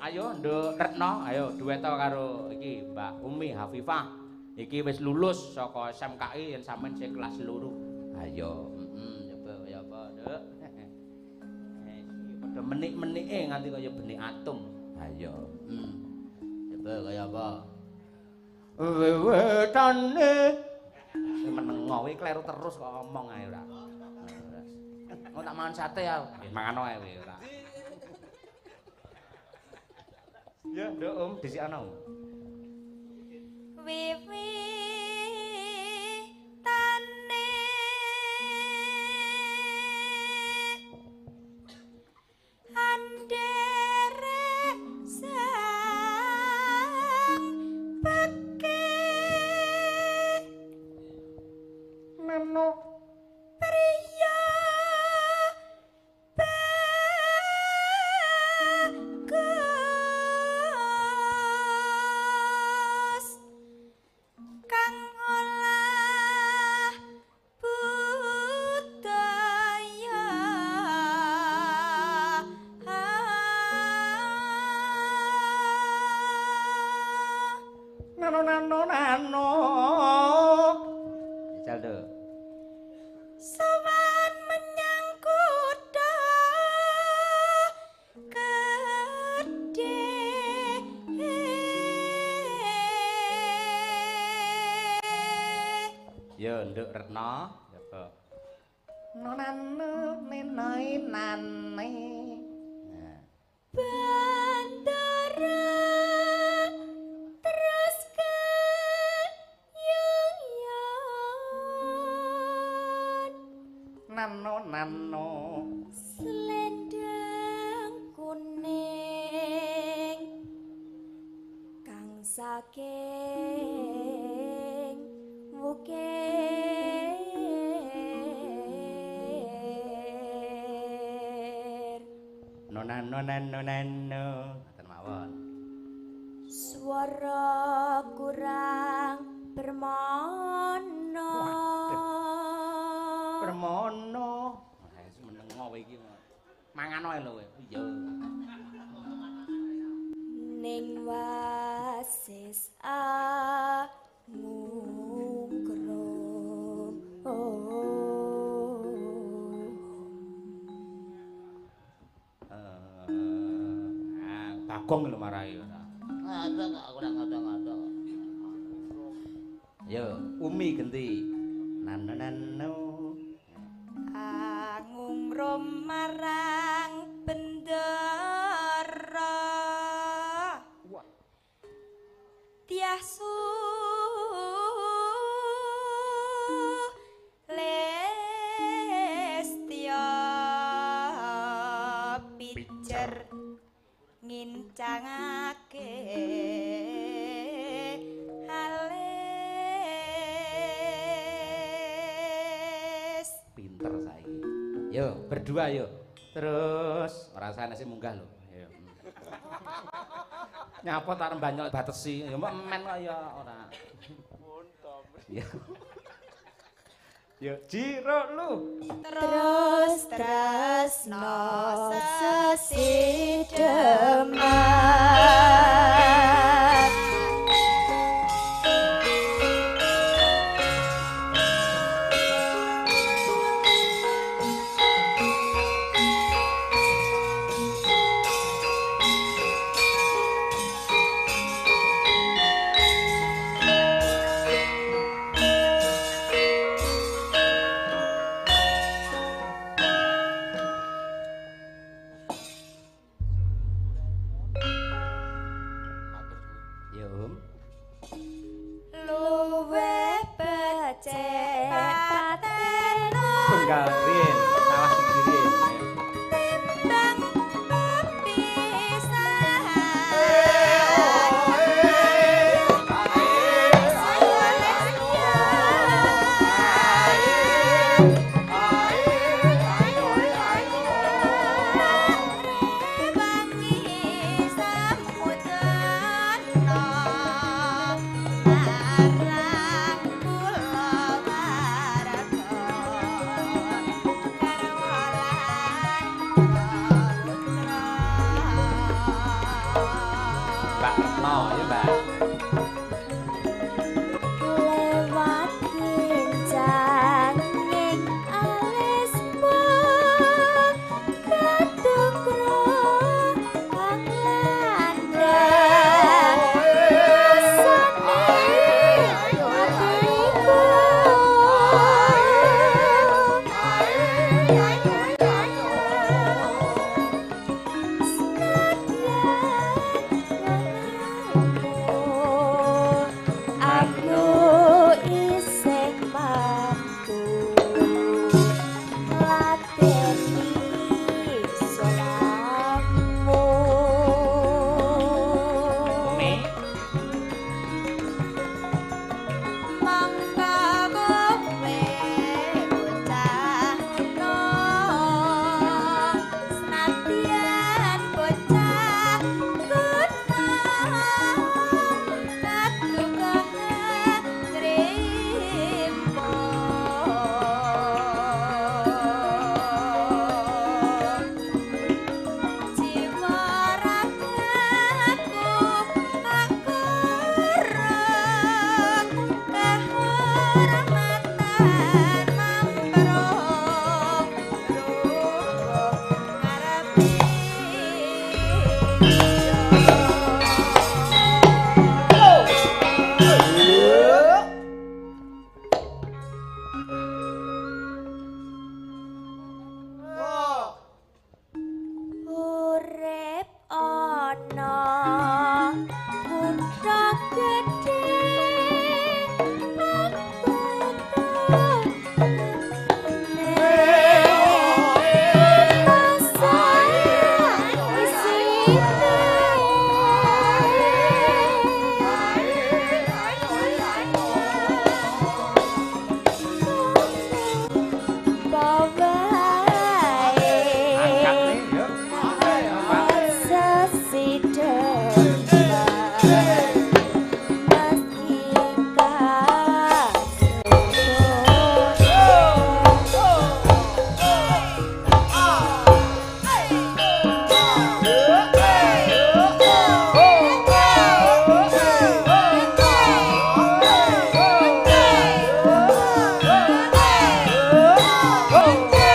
Ayo Nduk Retno, ayo dueto karo iki Mbak Umi Hafifah. Iki wis lulus saka SMKI yen sampean sing kelas 2. Ayo, coba kaya apa, Nduk? Padha menik-menike nganti kaya benik atom. Ayo. Coba kaya apa? Wewetane menengo kuwi kleru terus kok ngomong ae ora. Kok tak mangan sate ya. Mangan wae kowe ora. Ya, Nduk dhisik ana. Wiwi tane andere sang peke Neno priya kang olah budaya nano jajal do sowan menyang kutha gedhe ya Nduk Retno coba nonane nenai nane bandara terus kayang-yang nano selendang kuning kang saking wukir nano ngoten mawon swara kurang bermono permono menengo kowe iki mangan wae lho kowe iya ning wasis ngungkrum Bagong lho marai ora aku ora ngono yo Umi genti nano ngungrum marang bendara tiasu lestya pijer ngincangake alis pinter saiki yo berdua yo terus rasane sing munggah lho yo nyapa tak mbanyol batesi ya men kok ya ora yo yo jiro lu terus tresno sesideman tinggal Rin, salah siji Rin. timbang Mbak Retno ya Mbak. lewat kincang ing alis pun kadukro kang landang sane atiku aku isih mampu lateni solammu Umi, mangka kowe bocah nom senadyan bocah kunom katukahan trimo jiwa ragaku tak kurang kehormatan mamprong rubuh ngarepi urip ana kutha gedhe angkat nih yuk. Oh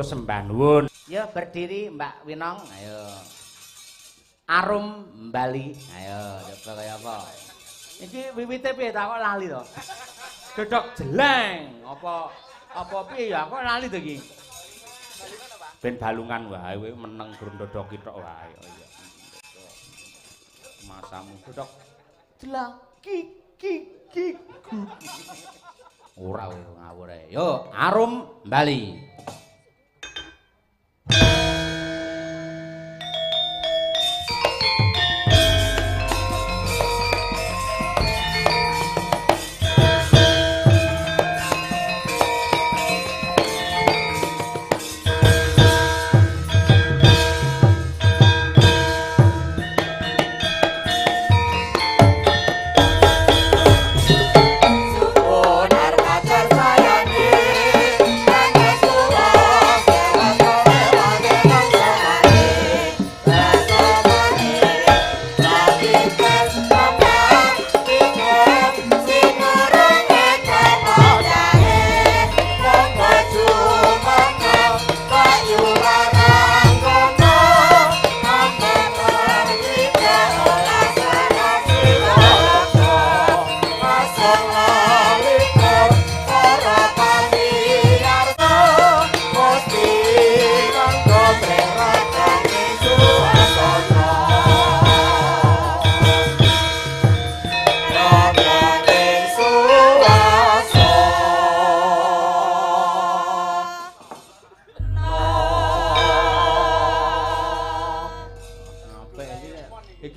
matur sembah nuwun. Ya berdiri Mbak Winong. Ayo. Arum Bali. Ayo, coba kaya apa? Iki wiwite piye ta kok lali to? Dodok jeleng. Apa piye ya kok lali to iki? Ben balungan wae kowe meneng gur dodoki tok wae. Oh iya. Masamu dodok jelang ki. Ora ngawur ae. Yo, Arum Bali.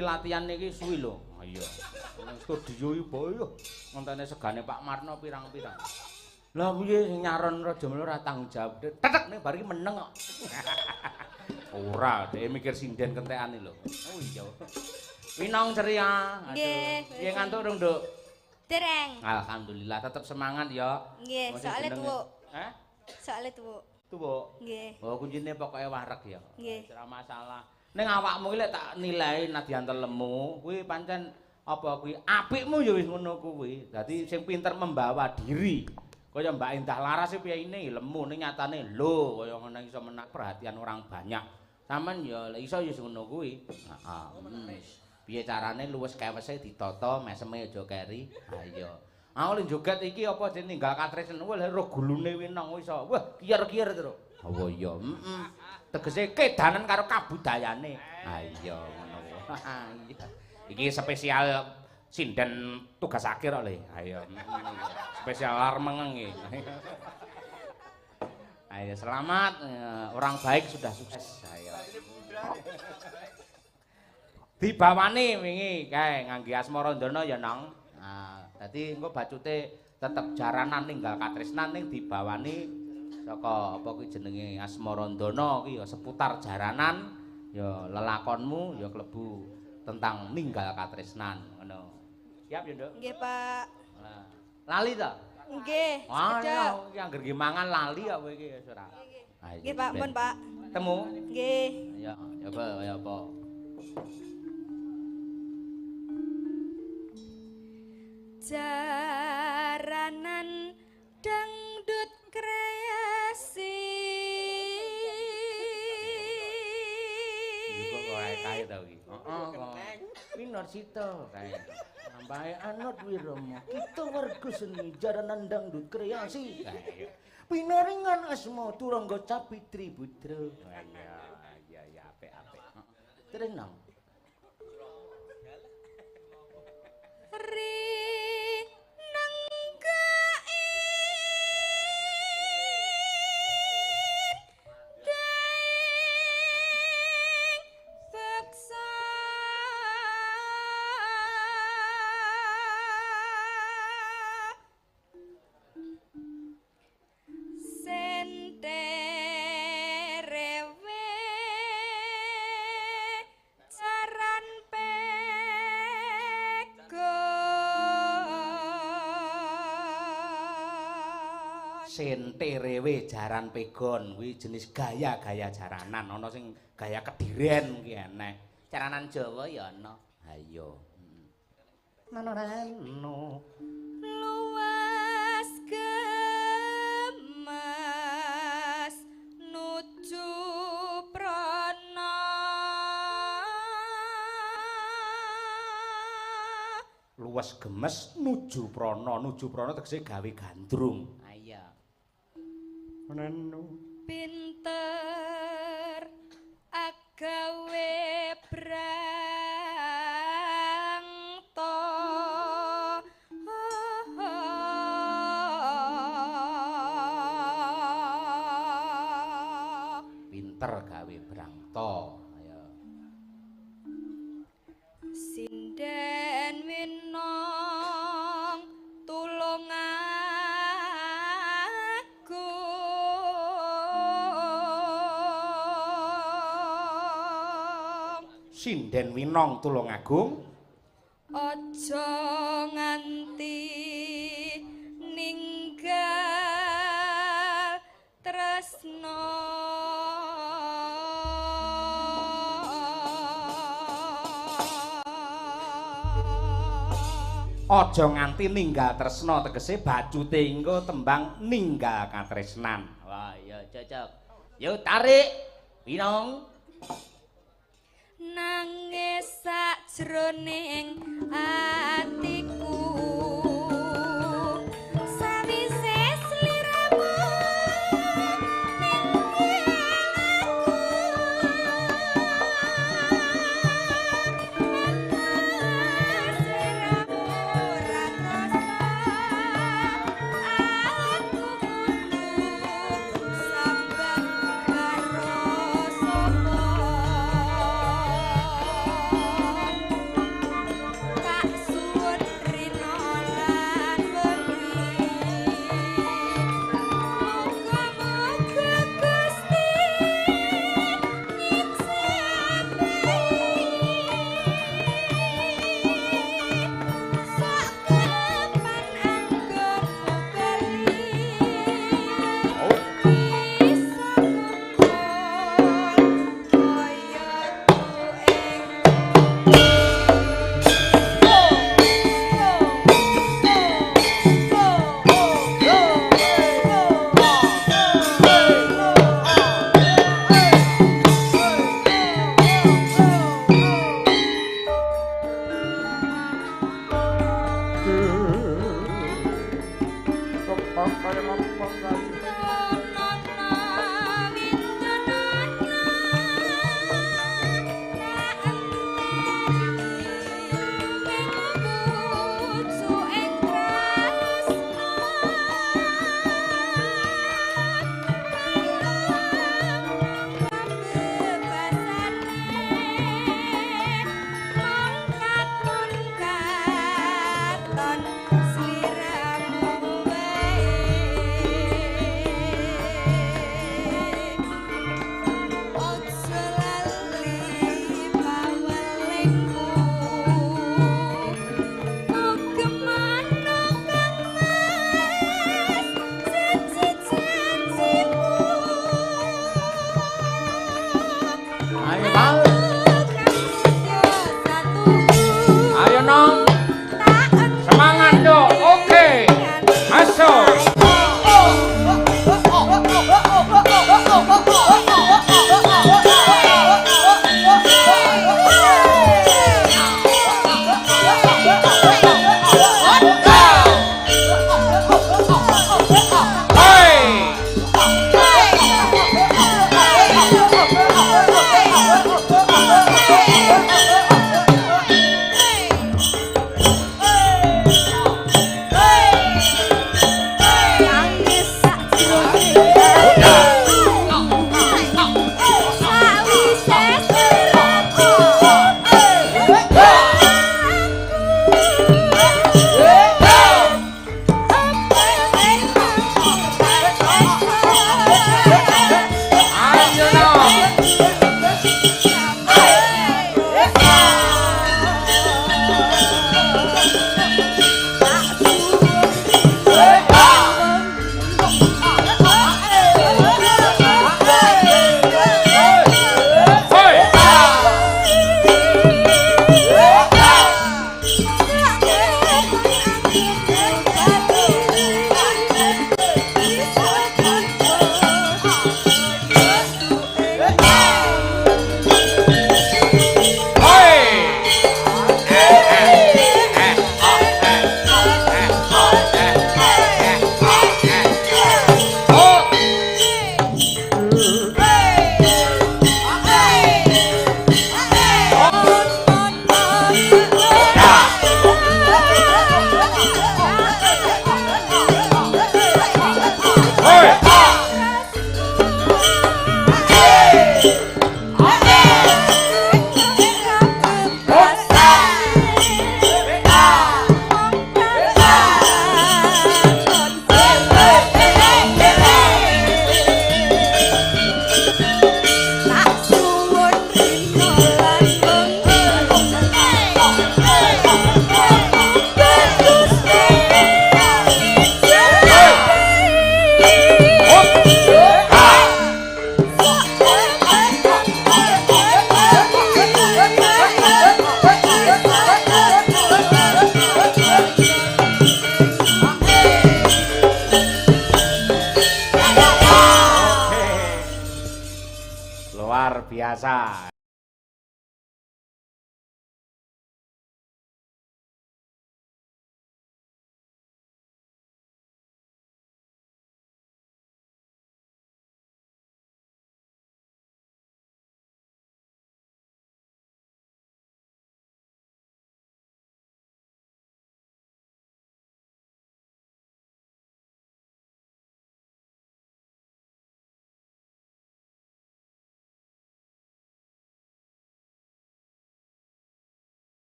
Latihan niki suwi lho. Oh iya. Studio iki boyo. Ngontene segane Pak Marno pirang-pirang. Lah piye sing nyaron Raja Mula ora tanggung jawab. Tetek nek bar iki meneng kok. Ora, dhek mikir sinden kentekane lho. Oh iya. Winong ceria. Nggih. Piye ngantuk rung, Nduk? Dereng. Alhamdulillah tetep semangat ya. Nggih, soalnya tuwuk. Hah? Soalnya tuwuk. Tuwuk. Nggih. Oh, kuncine pokoke wareg ya. Nggih. Ora masalah. Ning awakmu iki lek tak nilai nadyan telemu, kuwi pancen apa kuwi apikmu ya wis ngono kuwi. Dadi sing pinter membawa diri. Kaya Mbak Indah Laras piye ini lemu ning nyatane lho kaya ngono iso menak perhatian orang banyak. Saman ya lek iso ya ngono kuwi. Heeh. Piye carane luwes kewese ditata meseme aja keri. Ha iya. Aku joget iki apa jeneng ninggal katresnan wah ro gulune winong iso. Wah kiyer-kiyer terus. Oh iya, tegese kedanan karo kabudayane. Ha iya ngono. Iya. Iki spesial sinden tugas akhir kok le. Ha iya. Spesial armeng iki. Ayo selamat orang baik sudah sukses. Ayo. Dibawani wingi kae ngangge Asmarandana ya nang. Nah, dadi engko bacute tetep jaranan ninggal katresnan ning dibawani saka apa kuwi jenenge Asmarandana ki ya seputar jaranan ya lelakonmu ya klebu tentang ninggal katresnan ngono. Siap ya, Nduk? Nggih, Pak. Nah, lali ta? Nggih, Wah, iki anggere ge mangan lali kok kowe iki wis ora. Nggih, Pak, pun, Pak. Temu? Nggih. Ya, ya apa? Jaranan dangdut kreasi. Iku kok kae ta iki. Heeh kok. Winarsita kae. Nambahe Anot Wirama. Kita warga seni jaranan dangdut kreasi. Kae. Pinaringan asma turangga Capitri Putra. Ya apik-apik. Tenang. Senterewe jaran pegon kuwi jenis gaya-gaya jaranan ana sing gaya kediren ki eneh jaranan Jawa ya ana ha iya no luas gemas luwes gemes nuju prana tegese gawe gandrung. Ha iya. Menenu pinter agawe brangto pinter gawe brangto ayo sinden winong tulung aku sinden winong Tulungagung aja nganti ninggal tresno aja nganti ninggal tresna tegese bacute engko tembang ninggal katresnan. Wah iya cocok. Yo tarik winong nangis sajroning atiku sawise sliramu tak suwun biasa.